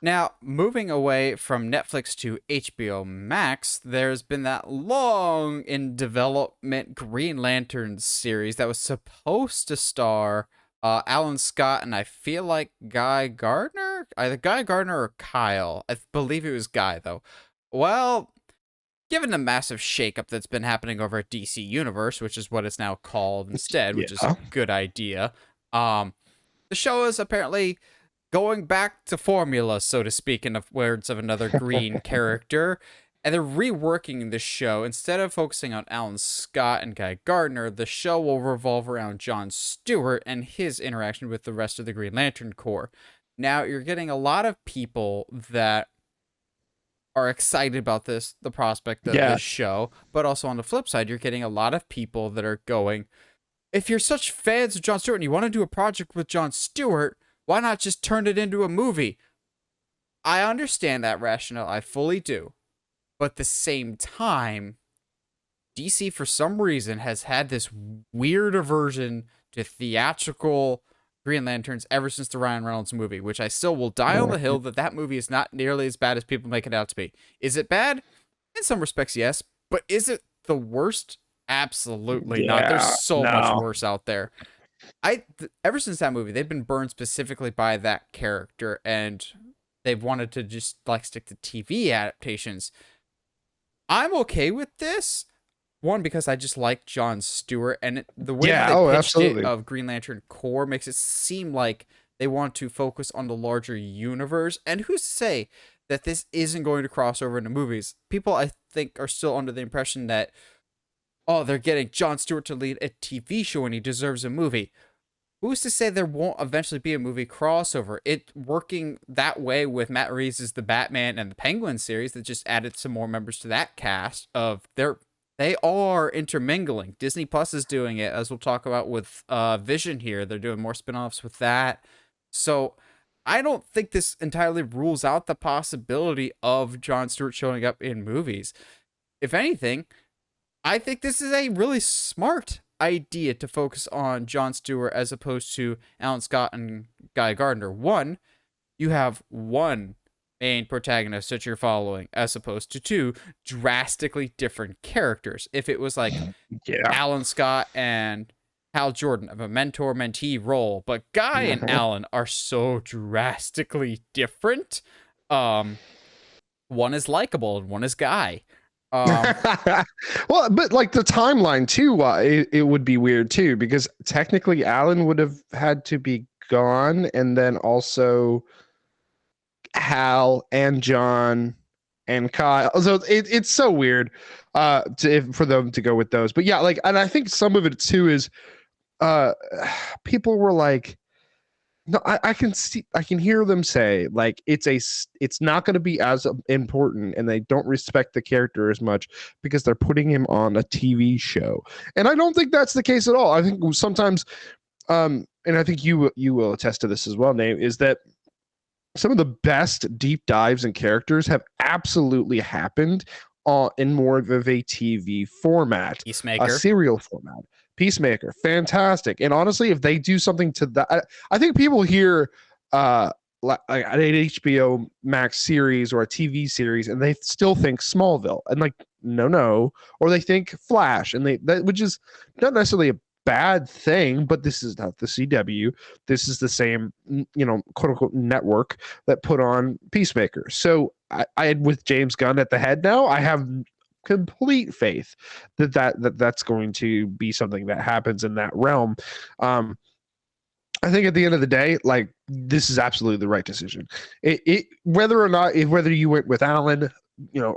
Now, moving away from Netflix to HBO Max, there's been that long in development Green Lantern series that was supposed to star Alan Scott and I feel like Guy Gardner? Either Guy Gardner or Kyle. I believe it was Guy, though. Well, given the massive shakeup that's been happening over at DC Universe, which is what it's now called instead, which is a Yeah. good idea, the show is apparently going back to formula, so to speak, in the words of another green character. And they're reworking the show. Instead of focusing on Alan Scott and Guy Gardner, the show will revolve around John Stewart and his interaction with the rest of the Green Lantern Corps. Now, you're getting a lot of people that are excited about the prospect of Yeah. this show, but also on the flip side, you're getting a lot of people that are going, if you're such fans of John Stewart and you want to do a project with John Stewart, why not just turn it into a movie? I understand that rationale, I fully do. But at the same time, DC for some reason has had this weird aversion to theatrical Green Lanterns ever since the Ryan Reynolds movie, which I still will die on the hill that that movie is not nearly as bad as people make it out to be. Is it bad? In some respects, yes. But is it the worst? Absolutely not. Yeah. There's so much No. worse out there. Ever since that movie, they've been burned specifically by that character, and they've wanted to just like stick to TV adaptations. I'm okay with this. One, because I just like John Stewart, and the way Yeah. that Oh, they pitched it absolutely. of Green Lantern Corps makes it seem like they want to focus on the larger universe. And who's to say that this isn't going to cross over into movies? People, I think, are still under the impression that, oh, they're getting John Stewart to lead a TV show and he deserves a movie. Who's to say there won't eventually be a movie crossover? It working that way with Matt Reeves' The Batman and the Penguin series that just added some more members to that cast of they are intermingling. Disney Plus is doing it, as we'll talk about with Vision here. They're doing more spin-offs with that. So I don't think this entirely rules out the possibility of John Stewart showing up in movies. If anything, I think this is a really smart idea to focus on John Stewart as opposed to Alan Scott and Guy Gardner. One, you have one main protagonist that you're following as opposed to two drastically different characters. If it was like Yeah. Alan Scott and Hal Jordan of a mentor-mentee role, but Guy and Alan are so drastically different. One is likable and one is Guy. Well, but like the timeline too, it would be weird too, because technically Alan would have had to be gone, and then also Hal and John and Kyle. So it's so weird for them to go with those. But yeah, like, and I think some of it too is uh people were like, no, I can hear them say like it's not going to be as important, and they don't respect the character as much because they're putting him on a TV show. And I don't think that's the case at all. I think sometimes, and I think you will attest to this as well, Nate, is that some of the best deep dives and characters have absolutely happened in more of a TV format, Peacemaker. a serial format. Peacemaker, fantastic. And honestly, if they do something to that, I think people hear like an HBO Max series or a TV series, and they still think Smallville, and like no, or they think Flash, and which is not necessarily a bad thing, but this is not the CW. This is the same, quote unquote network that put on Peacemaker. So I with James Gunn at the head now, I have complete faith that's going to be something that happens in that realm. I think at the end of the day, like, this is absolutely the right decision. Whether you went with Alan,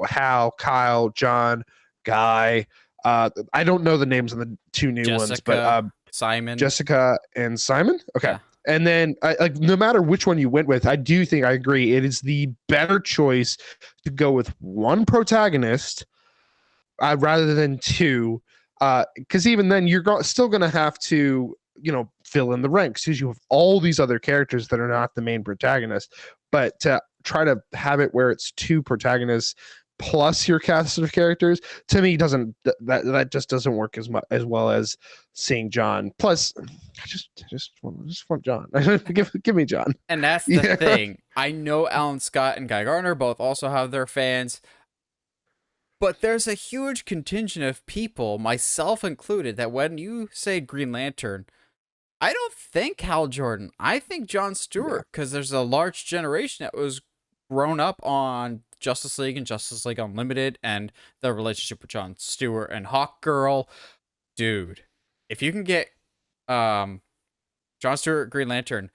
Hal, Kyle, John, Guy, I don't know the names of the two new ones, but Simon, Jessica and Simon. Okay. Yeah. And then, like, no matter which one you went with, I do think I agree. It is the better choice to go with one protagonist rather than two, because even then you're still going to have to, fill in the ranks because you have all these other characters that are not the main protagonist. But to try to have it where it's two protagonists plus your cast of characters, to me doesn't that just doesn't work as much as well as seeing John. Plus, I just want John. give me John. And that's the Yeah. thing. I know Alan Scott and Guy Gardner both also have their fans, but there's a huge contingent of people, myself included, that when you say Green Lantern, I don't think Hal Jordan. I think John Stewart, because there's a large generation that was grown up on Justice League and Justice League Unlimited and the relationship with John Stewart and Hawkgirl. Dude, if you can get John Stewart, Green Lantern,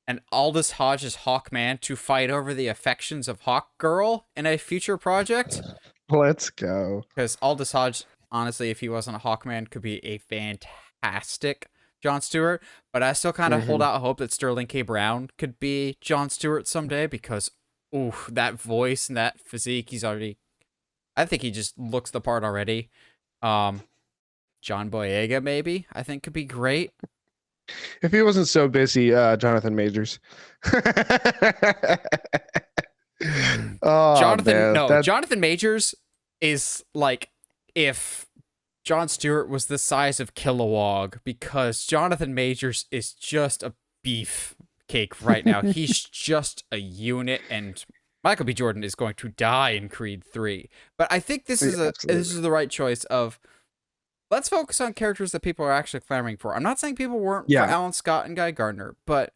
and Aldous Hodge's Hawkman to fight over the affections of Hawkgirl in a future project, Let's go. because Aldous Hodge, honestly, if he wasn't a Hawkman, could be a fantastic John Stewart. But I still kind of hold out hope that Sterling K. Brown could be John Stewart someday, because, ooh, that voice and that physique, I think he just looks the part already. John Boyega, maybe, I think could be great. If he wasn't so busy, Jonathan Majors. Oh, man, Jonathan Majors is like if John Stewart was the size of Kilowog, because Jonathan Majors is just a beef cake right now. He's just a unit, and Michael B. Jordan is going to die in Creed 3. But I think this is the right choice of, let's focus on characters that people are actually clamoring for. I'm not saying people weren't for Alan Scott and Guy Gardner, but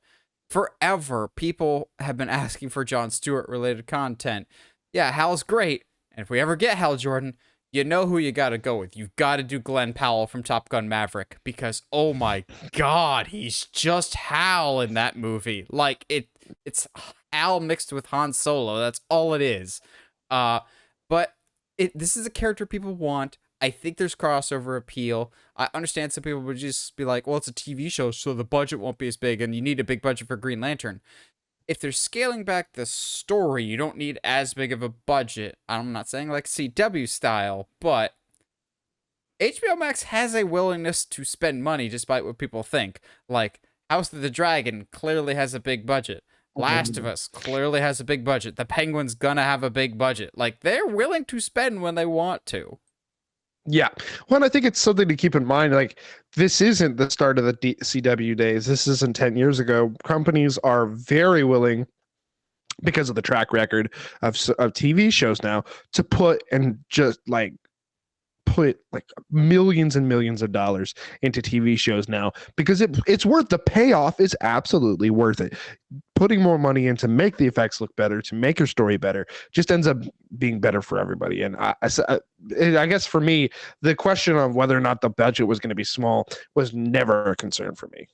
forever people have been asking for John Stewart related content. Yeah, Hal's great. And if we ever get Hal Jordan, you know who you got to go with. You've got to do Glenn Powell from Top Gun Maverick, because oh my God, he's just Hal in that movie. Like it's Hal mixed with Han Solo. That's all it is. But this is a character people want. I think there's crossover appeal. I understand some people would just be like, well, it's a TV show, so the budget won't be as big, and you need a big budget for Green Lantern. If they're scaling back the story, you don't need as big of a budget. I'm not saying like CW style, but HBO Max has a willingness to spend money despite what people think. Like, House of the Dragon clearly has a big budget. Last of Us clearly has a big budget. The Penguin's gonna have a big budget. Like, they're willing to spend when they want to. Yeah. Well, I think it's something to keep in mind. Like, this isn't the start of the CW days. This isn't 10 years ago. Companies are very willing, because of the track record of TV shows now, to put millions and millions of dollars into TV shows now, because it's worth, the payoff is absolutely worth it. Putting more money in to make the effects look better, to make your story better, just ends up being better for everybody. And I guess for me, the question of whether or not the budget was going to be small was never a concern for me.